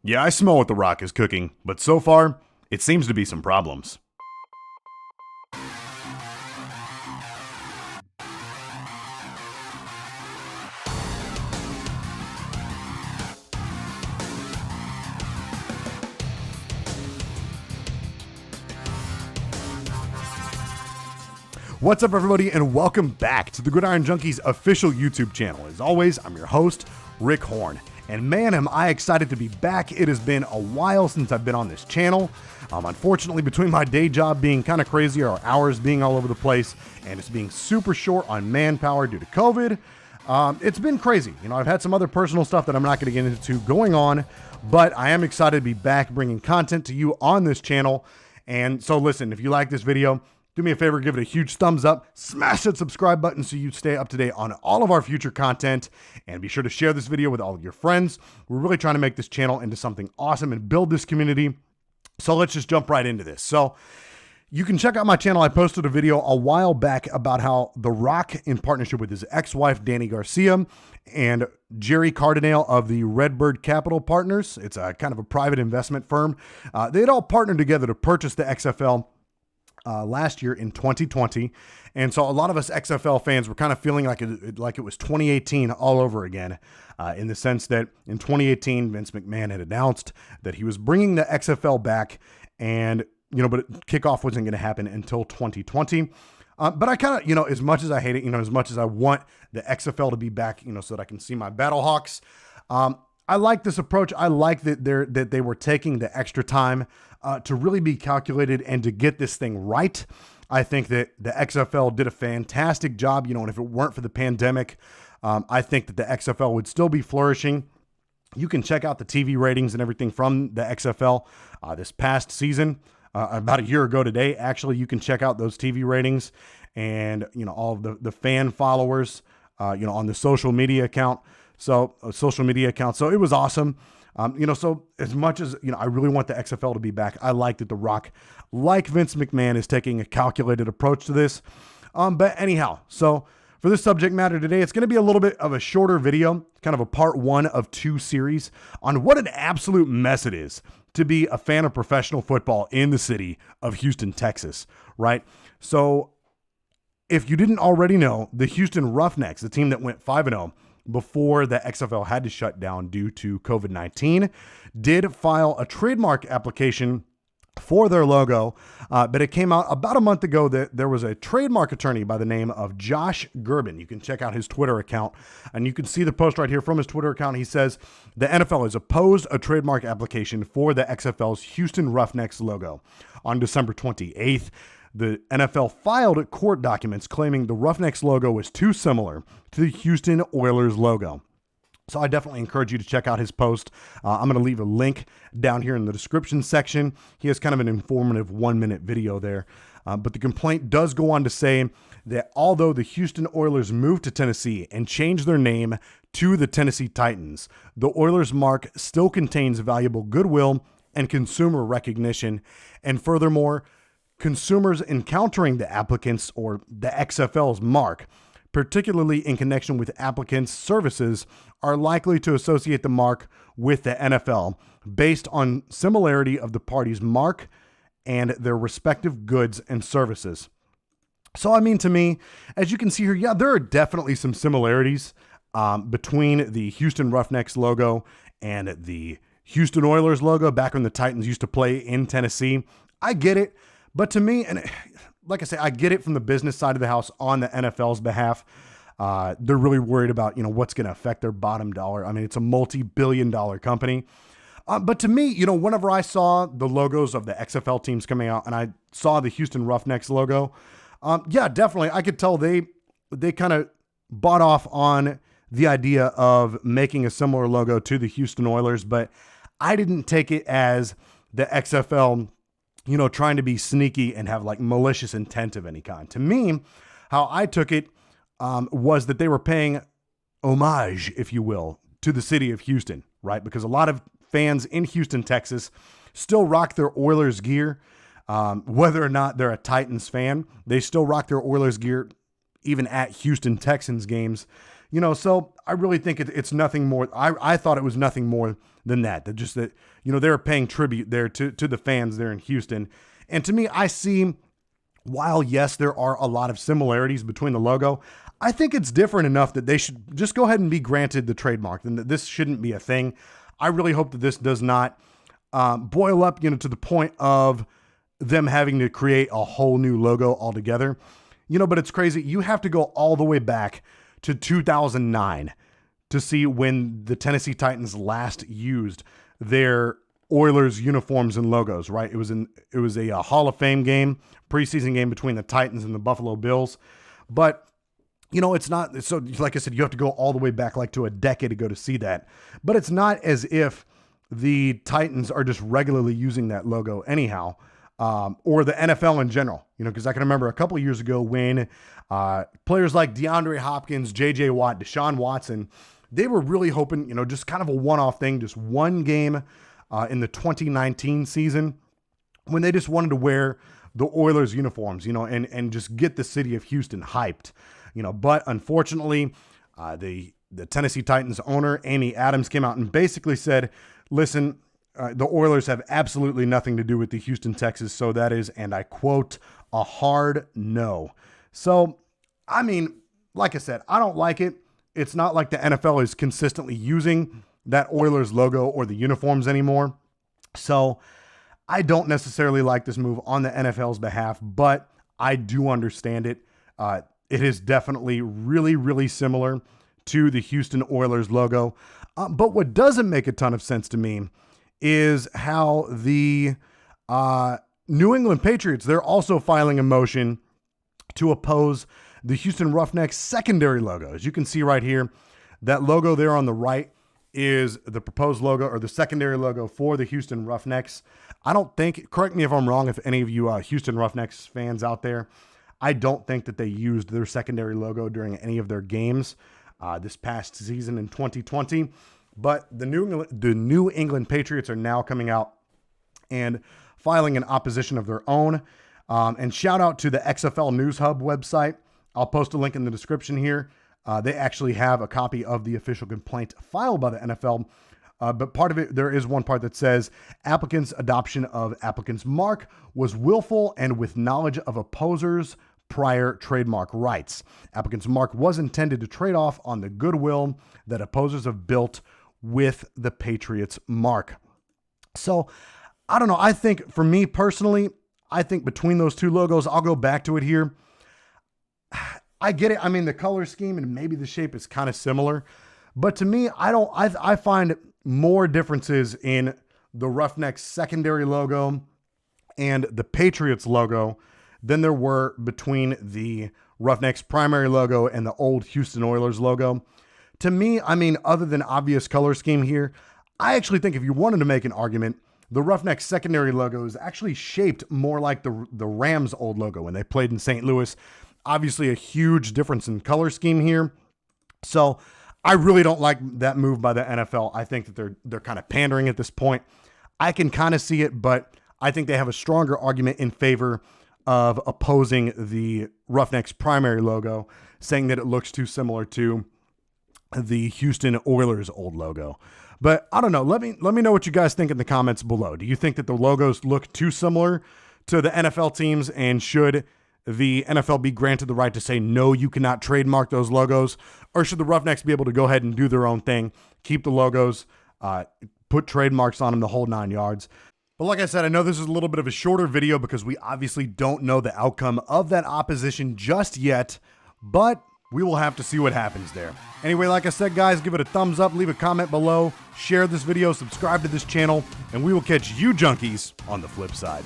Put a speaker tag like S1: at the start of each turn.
S1: Yeah, I smell what The Rock is cooking, but so far, it seems to be some problems. What's up, everybody, and welcome back to the Gridiron Junkies official YouTube channel. As always, I'm your host, Rick Horn. And man, am I excited to be back. It has been a while since I've been on this channel. Unfortunately, between my day job being kind of crazy, our hours being all over the place, and it's being super short on manpower due to COVID, it's been crazy. You know, I've had some other personal stuff that I'm not going to get into going on, but I am excited to be back bringing content to you on this channel. And so listen, if you like this video, do me a favor, give it a huge thumbs up, smash that subscribe button so you stay up to date on all of our future content, and be sure to share this video with all of your friends. We're really trying to make this channel into something awesome and build this community. So let's just jump right into this. So you can check out my channel. I posted a video a while back about how The Rock, in partnership with his ex-wife, Danny Garcia, and Jerry Cardinale of the Redbird Capital Partners, it's a kind of a private investment firm, they had all partnered together to purchase the XFL last year in 2020. And so a lot of us XFL fans were kind of feeling like it was 2018 all over again, in the sense that in 2018, Vince McMahon had announced that he was bringing the XFL back, and, but kickoff wasn't going to happen until 2020. But I kind of, as much as I hate it, as much as I want the XFL to be back, so that I can see my Battlehawks, I like this approach. I like that they were taking the extra time to really be calculated and to get this thing right. I think that the XFL did a fantastic job, and if it weren't for the pandemic, I think that the XFL would still be flourishing. You can check out the TV ratings and everything from the XFL this past season, about a year ago today. Actually, you can check out those TV ratings and, all of the fan followers, on the social media account. So it was awesome. So as much as, I really want the XFL to be back, I like that The Rock, like Vince McMahon, is taking a calculated approach to this. But anyhow, so for this subject matter today, it's going to be a little bit of a shorter video, kind of a part 1 of 2 series on what an absolute mess it is to be a fan of professional football in the city of Houston, Texas, right? So if you didn't already know, the Houston Roughnecks, the team that went 5-0, before the XFL had to shut down due to COVID-19, did file a trademark application for their logo, but it came out about a month ago that there was a trademark attorney by the name of Josh Gerben. You can check out his Twitter account, and you can see the post right here from his Twitter account. He says, the NFL has opposed a trademark application for the XFL's Houston Roughnecks logo. On December 28th, the NFL filed court documents claiming the Roughnecks logo was too similar to the Houston Oilers logo. So I definitely encourage you to check out his post. I'm going to leave a link down here in the description section. He has kind of an informative 1-minute video there. But the complaint does go on to say that although the Houston Oilers moved to Tennessee and changed their name to the Tennessee Titans, the Oilers mark still contains valuable goodwill and consumer recognition. And furthermore, consumers encountering the applicants or the XFL's mark, particularly in connection with applicants' services, are likely to associate the mark with the NFL based on similarity of the party's mark and their respective goods and services. So, I mean, to me, as you can see here, yeah, there are definitely some similarities between the Houston Roughnecks logo and the Houston Oilers logo back when the Titans used to play in Tennessee. I get it. But to me, and like I say, I get it from the business side of the house on the NFL's behalf. They're really worried about, what's going to affect their bottom dollar. I mean, it's a multi-billion-dollar company. But to me, whenever I saw the logos of the XFL teams coming out and I saw the Houston Roughnecks logo, yeah, definitely, I could tell they kind of bought off on the idea of making a similar logo to the Houston Oilers. But I didn't take it as the XFL trying to be sneaky and have like malicious intent of any kind. To me, how I took it was that they were paying homage, if you will, to the city of Houston, right? Because a lot of fans in Houston, Texas, still rock their Oilers gear. Whether or not they're a Titans fan, they still rock their Oilers gear even at Houston Texans games So I really think it's nothing more. I thought it was nothing more than that. That just that, they're paying tribute there to the fans there in Houston. And to me, I see, while yes, there are a lot of similarities between the logo, I think it's different enough that they should just go ahead and be granted the trademark, and that this shouldn't be a thing. I really hope that this does not boil up, to the point of them having to create a whole new logo altogether. But it's crazy. You have to go all the way back to 2009 to see when the Tennessee Titans last used their Oilers uniforms and logos, right? It was a Hall of Fame game, preseason game between the Titans and the Buffalo Bills. But it's not, so like I said, you have to go all the way back like to a decade ago to see that. But it's not as if the Titans are just regularly using that logo anyhow, or the NFL in general, because I can remember a couple of years ago when players like DeAndre Hopkins, J.J. Watt, Deshaun Watson, they were really hoping, just kind of a one-off thing, just one game in the 2019 season when they just wanted to wear the Oilers uniforms, and just get the city of Houston hyped. But unfortunately, the Tennessee Titans owner, Amy Adams, came out and basically said, listen, the Oilers have absolutely nothing to do with the Houston Texans. So that is, and I quote, a hard no. So, I mean, like I said, I don't like it. It's not like the NFL is consistently using that Oilers logo or the uniforms anymore. So I don't necessarily like this move on the NFL's behalf, but I do understand it. It is definitely really, really similar to the Houston Oilers logo. But what doesn't make a ton of sense to me is how the New England Patriots, they're also filing a motion to oppose the Houston Roughnecks secondary logo. As you can see right here, that logo there on the right is the proposed logo or the secondary logo for the Houston Roughnecks. I don't think, correct me if I'm wrong, if any of you Houston Roughnecks fans out there, I don't think that they used their secondary logo during any of their games this past season in 2020. But the New England Patriots are now coming out and filing an opposition of their own. And shout out to the XFL News Hub website. I'll post a link in the description here. They actually have a copy of the official complaint filed by the NFL. But part of it, there is one part that says applicants' adoption of applicant's mark was willful and with knowledge of opposers' prior trademark rights. Applicant's mark was intended to trade off on the goodwill that opposers have built with the Patriots mark. So I don't know. I think for me personally, I think between those two logos, I'll go back to it here. I get it. I mean, the color scheme and maybe the shape is kind of similar, but to me, I find more differences in the Roughnecks secondary logo and the Patriots logo than there were between the Roughnecks primary logo and the old Houston Oilers logo. To me, I mean, other than obvious color scheme here, I actually think if you wanted to make an argument, the Roughnecks secondary logo is actually shaped more like the Rams old logo when they played in St. Louis. Obviously a huge difference in color scheme here. So I really don't like that move by the NFL. I think that they're kind of pandering at this point. I can kind of see it, but I think they have a stronger argument in favor of opposing the Roughnecks primary logo, saying that it looks too similar to the Houston Oilers old logo. But I don't know. Let me know what you guys think in the comments below. Do you think that the logos look too similar to the NFL teams, and should the NFL be granted the right to say, no, you cannot trademark those logos? Or should the Roughnecks be able to go ahead and do their own thing, keep the logos, put trademarks on them, the whole 9 yards? But like I said, I know this is a little bit of a shorter video because we obviously don't know the outcome of that opposition just yet, but we will have to see what happens there. Anyway, like I said, guys, give it a thumbs up, leave a comment below, share this video, subscribe to this channel, and we will catch you junkies on the flip side.